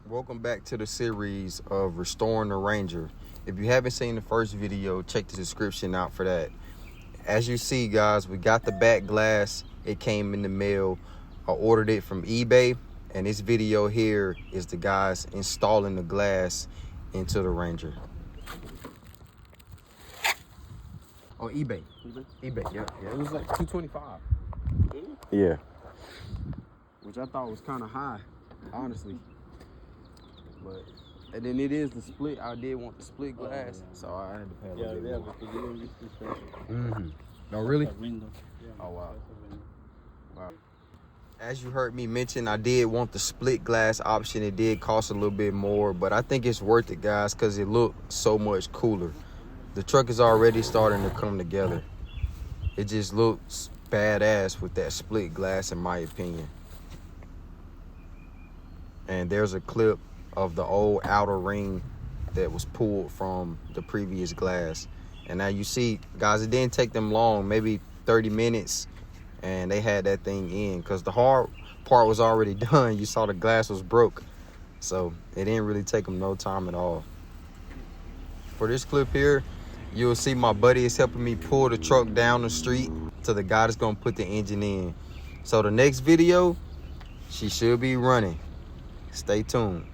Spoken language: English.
Welcome back to the series of Restoring the Ranger. If you haven't seen the first video, check the description out for that. As you see, guys, we got the back glass. It came in the mail. I ordered it from eBay, and this video here is the guys installing the glass into the Ranger. On eBay. eBay, yeah. It was like $225. Yeah. Which I thought was kind of high, honestly. But and then it is the split. I did want the split glass, so I had to pay a little bit more. Because you didn't get the special. Mm-hmm. No, really? Window. Yeah, Oh wow. wow. As you heard me mention, I did want the split glass option. It did cost a little bit more, but I think it's worth it, guys, because it looked so much cooler. The truck is already starting to come together. It just looks badass with that split glass, in my opinion. And there's a clip of the old outer ring that was pulled from the previous glass. And now you see, guys, it didn't take them long, maybe 30 minutes, and they had that thing in, because the hard part was already done. You saw the glass was broke, so it didn't really take them no time at all. For this clip here, you'll see my buddy is helping me pull the truck down the street to the guy that's gonna put the engine in. So the next video, she should be running. Stay tuned.